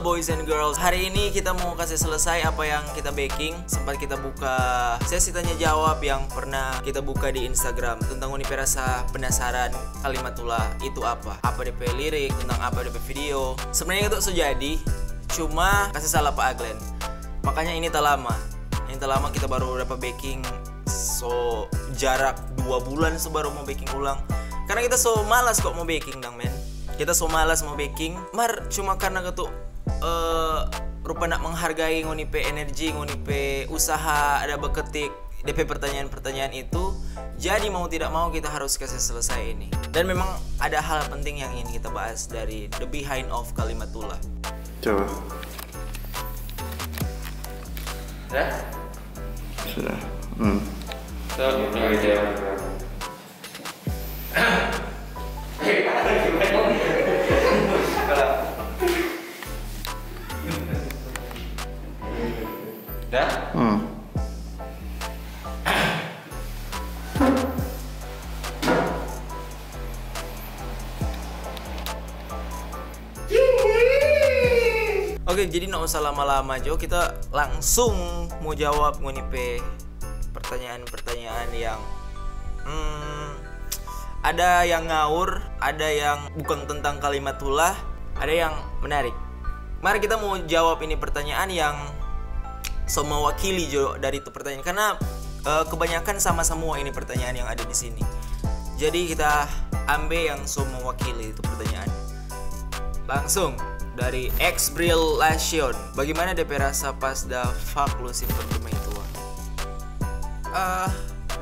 boys and girls, hari ini kita mau kasih selesai apa yang kita baking. Sempat kita buka sesi tanya jawab yang pernah kita buka di Instagram tentang Unipe rasa penasaran Kalimatullah itu apa DP lirik, tentang apa DP video. Sebenarnya itu sudah jadi, cuma kasih salah Pak Aglen. Makanya ini tak lama kita baru dapat baking. So jarak 2 bulan baru mau baking ulang. Karena kita so malas kok mau baking dang men. Kita so malas mau baking, cuma karena gitu rupa nak menghargai Unipe energi, Unipe usaha ada beketik DP pertanyaan-pertanyaan itu. Jadi mau tidak mau kita harus kasih selesai ini. Dan memang ada hal penting yang ingin kita bahas dari the behind of Kalimatullah. Coba. Sudah. Oke, jadi nggak usah lama-lama Jo, kita langsung mau jawab Unipe pertanyaan-pertanyaan yang ada yang ngawur, ada yang bukan tentang Kalimatullah, ada yang menarik. Mari kita mau jawab ini pertanyaan yang mewakili Jo dari itu pertanyaan, karena kebanyakan sama semua ini pertanyaan yang ada di sini. Jadi kita ambil yang mewakili itu pertanyaan. Langsung dari X Brilation, bagaimana DP rasa pas da fuck Lucifer Pemaitua?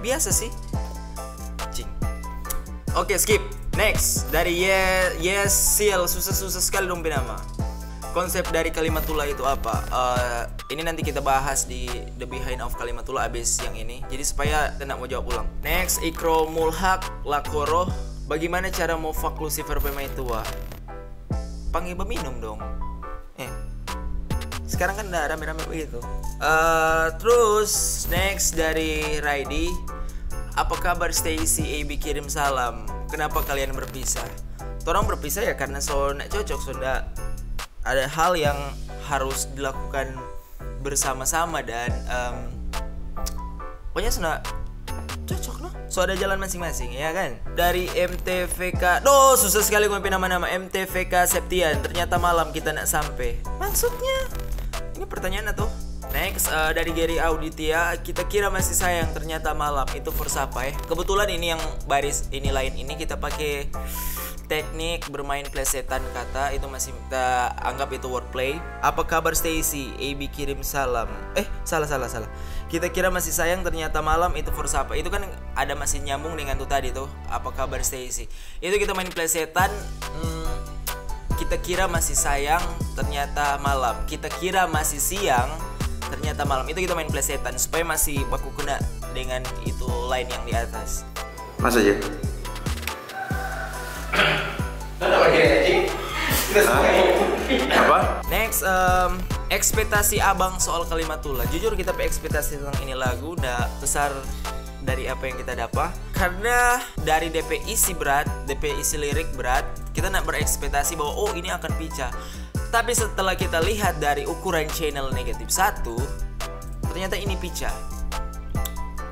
Biasa sih. Cing. Oke, skip. Next dari Yes Seal, susah sekali dong nama. Konsep dari Kalimatullah itu apa? Ini nanti kita bahas di the behind of Kalimatullah abis yang ini. Jadi supaya tidak mau jawab ulang. Next, Ikro Mulhak Lakoro, bagaimana cara mau fuck Lucifer Pemaitua? Panggil minum dong. Sekarang kan udah rame-rame begitu. Terus next dari Raidi, apa kabar Stacy? AB kirim salam. Kenapa kalian berpisah? Orang berpisah ya karena nak cocok, ndak ada hal yang harus dilakukan bersama-sama dan pokoknya sudah cocok loh. So ada jalan masing-masing ya kan. Dari MTVK, susah sekali gue nama-nama. MTVK Septian, ternyata malam kita nak sampai. Maksudnya ini pertanyaan atau? Next dari Gary Auditia, kita kira masih sayang ternyata malam. Itu verse apa ya? Kebetulan ini yang baris ini lain ini kita pakai teknik bermain plesetan kata, itu masih kita anggap itu wordplay. Apa kabar Stacy? AB kirim salam. Salah. Kita kira masih sayang ternyata malam, itu verse apa? Itu kan ada masih nyambung dengan tuh tadi tuh. Apa kabar Stacy? Itu kita main plesetan. Kita kira masih sayang ternyata malam. Kita kira masih siang ternyata malam. Itu kita main plesetan supaya masih baku kena dengan itu line yang di atas. Mas aja. Apa? Next, ekspektasi abang soal Kalimatullah. Jujur kita ekspektasi tentang ini lagu udah besar dari apa yang kita dapat. Karena dari DP isi berat, DP isi lirik berat, kita nak berekspektasi bahwa ini akan pecah. Tapi setelah kita lihat dari ukuran channel -1, ternyata ini pecah.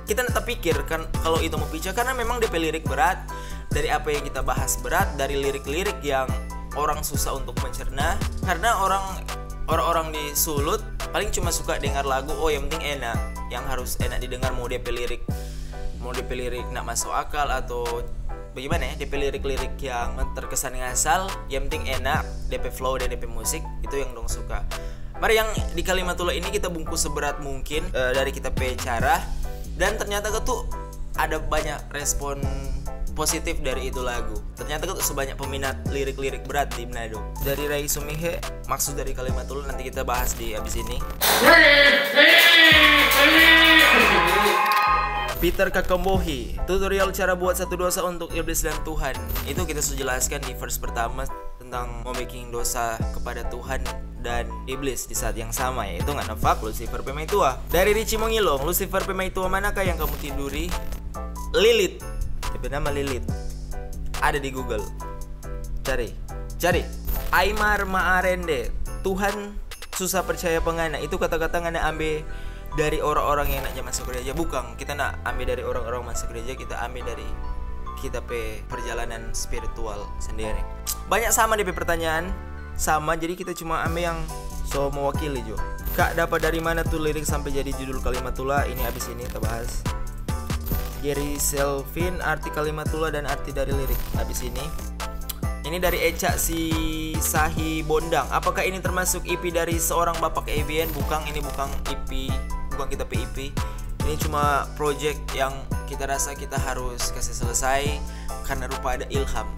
Kita tak pikir kan kalau itu mau pecah, karena memang DP lirik berat. Dari apa yang kita bahas berat, dari lirik-lirik yang orang susah untuk mencerna. Karena orang-orang di Sulut paling cuma suka dengar lagu, yang penting enak, yang harus enak didengar, mau DP lirik nak masuk akal atau bagaimana ya, DP lirik-lirik yang terkesan ngasal, yang penting enak, DP flow dan DP musik, itu yang dong suka. Mari yang di Kalimatullah ini kita bungkus seberat mungkin dari kita cara, dan ternyata tuh ada banyak respon positif dari itu lagu. Ternyata tuh sebanyak peminat lirik-lirik berat di Manado. Dari Rai Sumihe, maksud dari Kalimatullah nanti kita bahas di abis ini. Peter Kakombohi, tutorial cara buat satu dosa untuk iblis dan Tuhan. Itu kita sudah jelaskan di verse pertama tentang membaking dosa kepada Tuhan dan iblis di saat yang sama, yaitu nggak nafak Lucifer Pemaitua. Dari Richie Mongilong, Lucifer Pemaitua manakah yang kamu tiduri? Lilith, nama Lilith, ada di Google. Cari Aymar Maarende, Tuhan susah percaya pengana. Itu kata-kata ngana ambil dari orang-orang yang naknya masuk gereja. Bukan, kita nak ambil dari orang-orang masuk gereja, kita ambil dari kita perjalanan spiritual sendiri. Banyak sama DP pertanyaan, sama, jadi kita cuma ambil yang so mewakili jo. Kak, dapat dari mana tuh lirik sampai jadi judul Kalimatullah? Ini abis ini kita bahas. Gary Selvin, arti Kalimatullah dan arti dari lirik abis ini. Ini dari Eca si Sahi Bondang. Apakah ini termasuk EP dari seorang bapak EBN? Bukan, ini bukan EP, bukan kita EP. Ini cuma project yang kita rasa kita harus kasih selesai karena rupa ada ilham.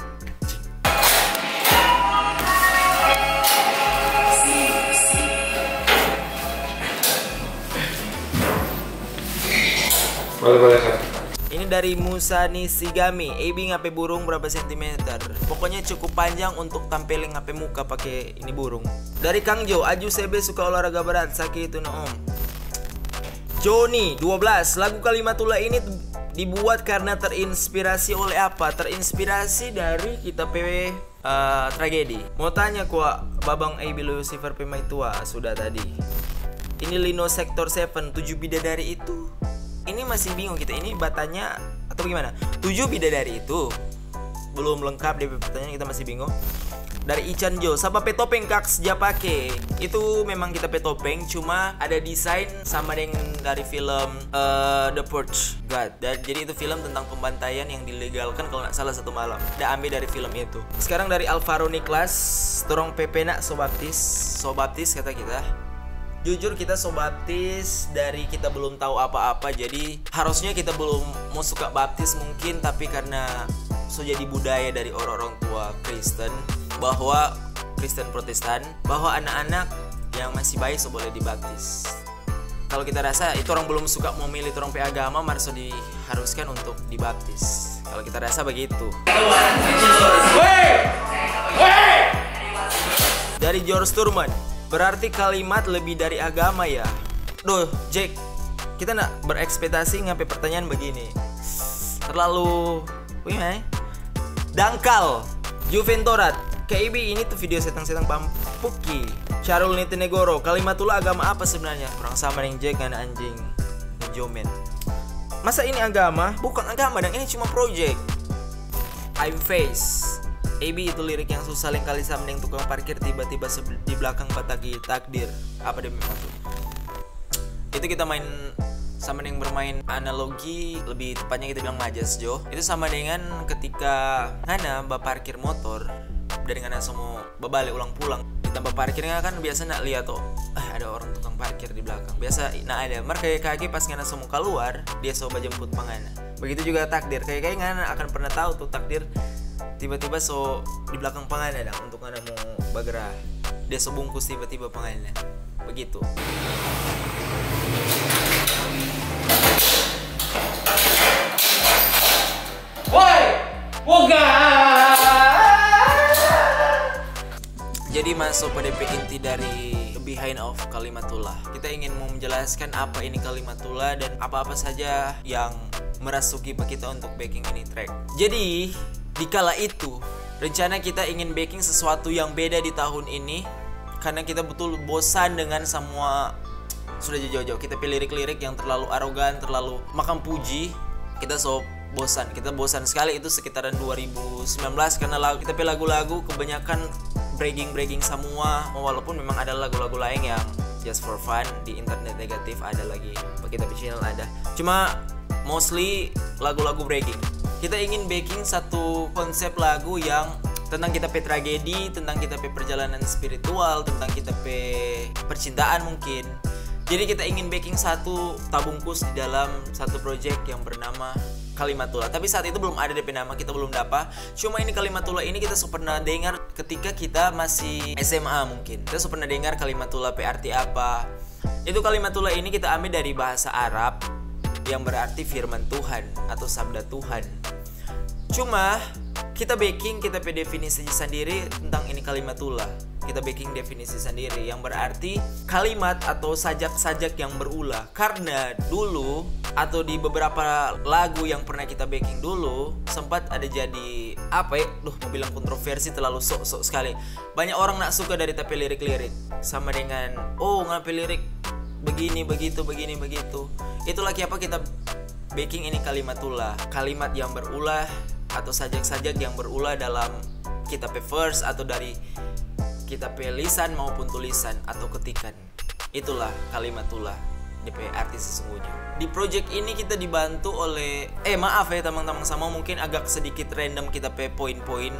Boleh kan? Ini dari Musani Sigami. Ebi ngape burung berapa sentimeter? Pokoknya cukup panjang untuk tampilin ngape muka pakai ini burung. Dari Kang Jo, Aju CB suka olahraga berat, sakit itu no om. Joni 12, lagu Kalimatullah ini dibuat karena terinspirasi oleh apa? Terinspirasi dari kita PW tragedi. Mau tanya kuah Babang Ebi Lucifer Pemai tua sudah tadi. Ini Lino Sektor 7, 7 bidadari itu. Ini masih bingung kita, ini batanya atau gimana? 7 bidadari itu belum lengkap deh pertanyaan, kita masih bingung. Dari Ichan Jo, sama petopeng kak sejak pake. Itu memang kita petopeng, cuma ada desain sama dengan dari film The Purge God. Jadi itu film tentang pembantaian yang dilegalkan kalau nggak salah 1 malam. Udah ambil dari film itu. Sekarang dari Alvaro Niklas, Torong Pepena Sobaptis kata kita. Jujur kita sobaptis dari kita belum tahu apa-apa, jadi harusnya kita belum mau suka baptis mungkin, tapi karena jadi budaya dari orang-orang tua Kristen bahwa Kristen Protestan bahwa anak-anak yang masih bayi boleh dibaptis. Kalau kita rasa itu orang belum suka mau milih orang agama, marso diharuskan untuk dibaptis. Kalau kita rasa begitu. Dari George Turman, berarti kalimat lebih dari agama ya. Duh, Jack, kita nak berekspektasi ngapain pertanyaan begini. Terlalu dangkal. Juventorat, KIB ini tuh video setang-setang pampuki. Charul Nitinegoro, Kalimatullah agama apa sebenarnya? Kurang sama dengan Jack, anak anjing Jomen. Masa ini agama? Bukan agama, dan ini cuma project. I'm face. AB itu lirik yang susah lain kali sama dengan tukang parkir tiba-tiba di belakang pataki takdir. Apa dia memang tuh? Itu kita main sama dengan bermain analogi, lebih tepatnya kita bilang majas Jo. Itu sama dengan ketika ngana parkir motor dari ngana semua balik ulang pulang. Ditambah parkirnya kan biasa nak lihat tuh, ada orang tukang parkir di belakang. Biasa nak ada, mereka kaki pas ngana semua keluar, dia coba jemput pangana. Begitu juga takdir, kayak ngana akan pernah tahu tuh takdir. Tiba-tiba di belakang pangana dah untuk anda mau bergerak, dia bungkus tiba-tiba pangana begitu. Woi, jadi masuk pada inti dari behind of Kalimatullah. Kita ingin mau menjelaskan apa ini Kalimatullah dan apa-apa saja yang merasuki kita untuk backing ini track. Jadi dikala itu, rencana kita ingin baking sesuatu yang beda di tahun ini karena kita betul bosan dengan semua sudah jauh-jauh. Kita pilih lirik-lirik yang terlalu arogan, terlalu makan puji. Kita bosan. Kita bosan sekali itu sekitaran 2019 karena kita pilih lagu-lagu kebanyakan bragging semua. Walaupun memang ada lagu-lagu lain yang just for fun di internet negatif ada lagi. Kita channel ada. Cuma mostly lagu-lagu bragging. Kita ingin baking satu konsep lagu yang tentang kita tragedi, tentang kita perjalanan spiritual, tentang kita percintaan mungkin. Jadi kita ingin baking satu tabungkus di dalam satu project yang bernama Kalimatullah. Tapi saat itu belum ada DP nama, kita belum dapat. Cuma ini Kalimatullah ini kita pernah dengar ketika kita masih SMA mungkin. Kita pernah dengar Kalimatullah arti apa. Itu Kalimatullah ini kita ambil dari bahasa Arab yang berarti firman Tuhan atau sabda Tuhan. Cuma kita baking, kita definisi sendiri tentang ini Kalimatullah. kita backing definisi sendiri yang berarti kalimat atau sajak-sajak yang berulah. Karena dulu atau di beberapa lagu yang pernah kita backing dulu sempat ada jadi apa ya, mau bilang kontroversi terlalu sok-sok sekali. Banyak orang nak suka dari tapi lirik-lirik sama dengan ngapain lirik begini begitu. Itulah kenapa kita backing ini kalimatullah, kalimat yang berulah atau sajak-sajak yang berulah dalam kita verse atau dari kita lisan maupun tulisan atau ketikan. Itulah kalimatullah DP arti sesungguhnya. Di project ini kita dibantu oleh maaf ya teman-teman, sama mungkin agak sedikit random kita poin-poin.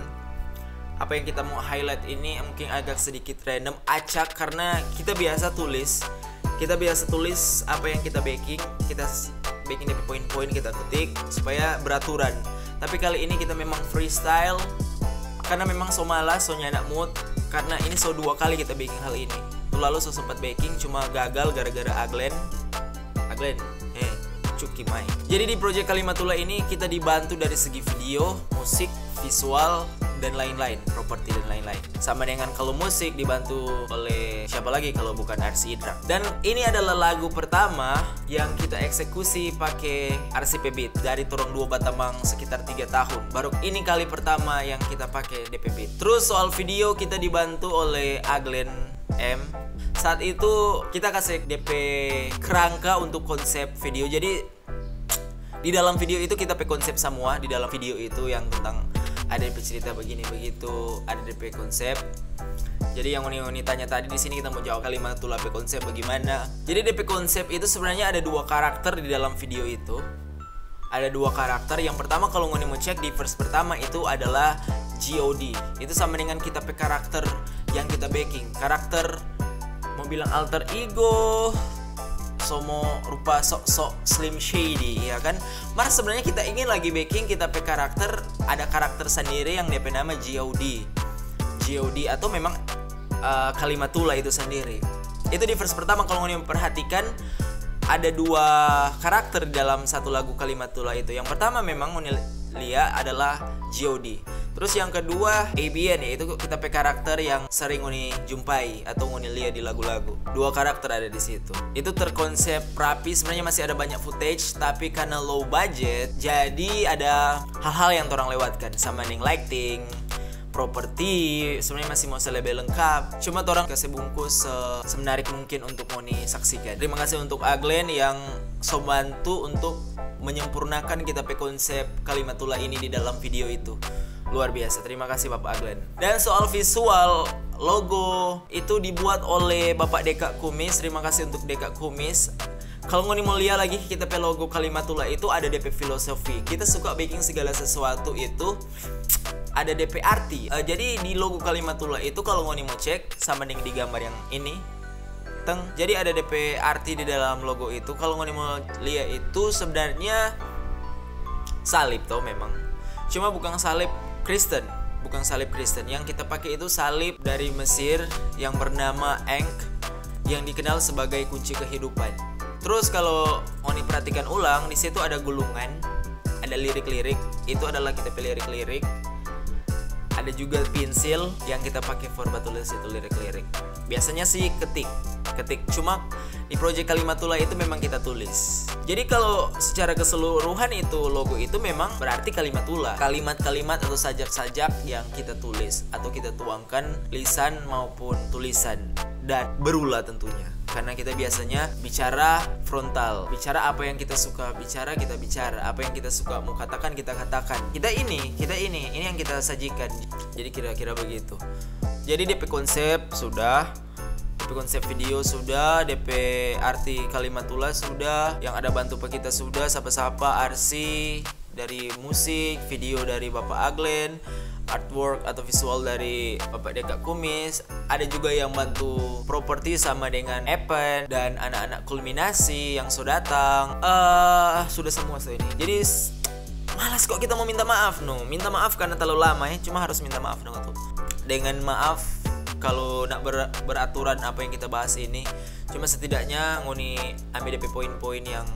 Apa yang kita mau highlight ini mungkin agak sedikit random, acak, karena kita biasa tulis apa yang kita backing, kita backing DP poin-poin, kita ketik supaya beraturan. Tapi kali ini kita memang freestyle karena memang so malas, so nyadak mood. Karena ini so 2 kali kita baking hal ini. Lalu so sempat baking cuma gagal gara-gara Aglen Cuki Mai. Jadi di project Kalimatullah ini kita dibantu dari segi video, musik, visual, dan lain-lain, properti dan lain-lain. Sama dengan kalau musik dibantu oleh siapa lagi kalau bukan RC Idrak. Dan ini adalah lagu pertama yang kita eksekusi pakai RCP Beat dari Torong 2 Batamang sekitar 3 tahun. Baru ini kali pertama yang kita pakai DP Beat. Terus soal video kita dibantu oleh Aglen M. Saat itu kita kasih DP kerangka untuk konsep video. Jadi di dalam video itu kita pakai konsep semua. Di dalam video itu yang tentang ada DP cerita begini begitu, ada DP konsep. Jadi yang Uni tanya tadi, di sini kita mau jawab Kalimatullah DP konsep bagaimana. Jadi DP konsep itu sebenarnya ada 2 karakter di dalam video itu. Ada 2 karakter. Yang pertama kalau Uni mau cek di verse pertama itu adalah GOD. Itu sama dengan kita pakai karakter yang kita backing. Karakter mau bilang alter ego, somo rupa sok-sok Slim Shady, ya kan? Mar sebenarnya kita ingin lagi backing kita pakai karakter, ada karakter sendiri yang DP nama GOD atau memang Kalimatullah itu sendiri. Itu di verse pertama kalau Ngoni memperhatikan ada 2 karakter dalam satu lagu Kalimatullah itu. Yang pertama memang Ngoni lihat adalah GOD. Terus yang kedua ABN, yaitu kita pakai karakter yang sering Ngoni jumpai atau Ngoni lihat di lagu-lagu. 2 karakter ada di situ. Itu terkonsep rapi, sebenarnya masih ada banyak footage, tapi karena low budget, jadi ada hal-hal yang orang lewatkan sama dengan lighting, properti, sebenarnya masih mau selebih lengkap. Cuma orang kasih bungkus semenarik mungkin untuk Ngoni saksikan. Terima kasih untuk Aglen yang so bantu untuk menyempurnakan kita pakai konsep Kalimatullah ini di dalam video itu. Luar biasa, terima kasih Bapak Aglen. Dan soal visual, logo itu dibuat oleh Bapak Deka Kumis. Terima kasih untuk Deka Kumis. Kalau Ngoni mau lihat lagi kita pe logo Kalimatullah itu ada DP filosofi. Kita suka bikin segala sesuatu itu ada DP arti. Jadi di logo Kalimatullah itu kalau Ngoni mau cek sama dengan di gambar yang ini, jadi ada DP arti di dalam logo itu. Kalau Ngoni mau lihat itu sebenarnya salib toh memang. Cuma bukan salib Kristen, yang kita pakai itu salib dari Mesir yang bernama Ankh, yang dikenal sebagai kunci kehidupan. Terus kalau Ngoni perhatikan ulang, di situ ada gulungan, ada lirik-lirik, itu adalah kita pilih lirik-lirik. Ada juga pensil yang kita pakai for tulis itu lirik-lirik. Biasanya sih ketik. Cuma di project Kalimatullah itu memang kita tulis. Jadi kalau secara keseluruhan itu logo itu memang berarti Kalimatullah. Kalimat-kalimat atau sajak-sajak yang kita tulis atau kita tuangkan lisan maupun tulisan dan berulah tentunya. Karena kita biasanya bicara frontal, bicara apa yang kita suka bicara, kita bicara apa yang kita suka mau katakan, kita katakan. Kita ini yang kita sajikan. Jadi kira-kira begitu. Jadi DP konsep sudah, DP konsep video sudah, DP arti Kalimatullah sudah, yang ada bantu kita sudah, sapa-sapa RC dari musik, video dari Bapak Aglen, artwork atau visual dari Bapak Deka Kumis. Ada juga yang bantu properti sama dengan Epen dan anak-anak kulminasi yang sudah datang. Sudah semua ini. Jadi malas kok kita mau minta maaf minta maaf karena terlalu lama ya. Cuma harus minta maaf tuh. Dengan maaf kalau nak beraturan apa yang kita bahas ini. Cuma setidaknya Ngoni ambil DP poin-poin yang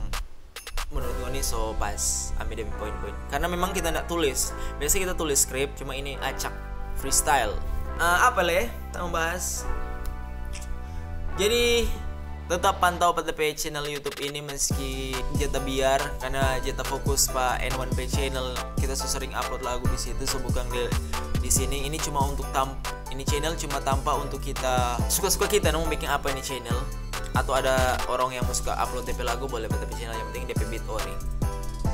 menurut Ngoni so pas, ambil DP poin-poin. Karena memang kita nak tulis. Biasanya kita tulis skrip, cuma ini acak freestyle. apa lah ya? Kita membahas. Jadi tetap pantau PTP channel YouTube ini meski Jeta biar karena Jeta fokus pak N1P channel, kita sering upload lagu di situ, so bukan di sini. Ini cuma untuk ini channel cuma tanpa untuk kita suka-suka kita mau bikin apa ini channel, atau ada orang yang mau suka upload DP lagu boleh PTP channel, yang penting DP beat ori.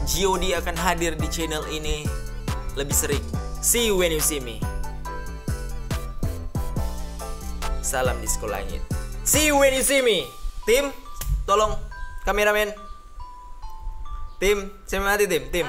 GOD akan hadir di channel ini lebih sering. See you when you see me. Salam Disco Langit. See you when you see me. Tim, tolong kameramen. Tim, saya mati tim.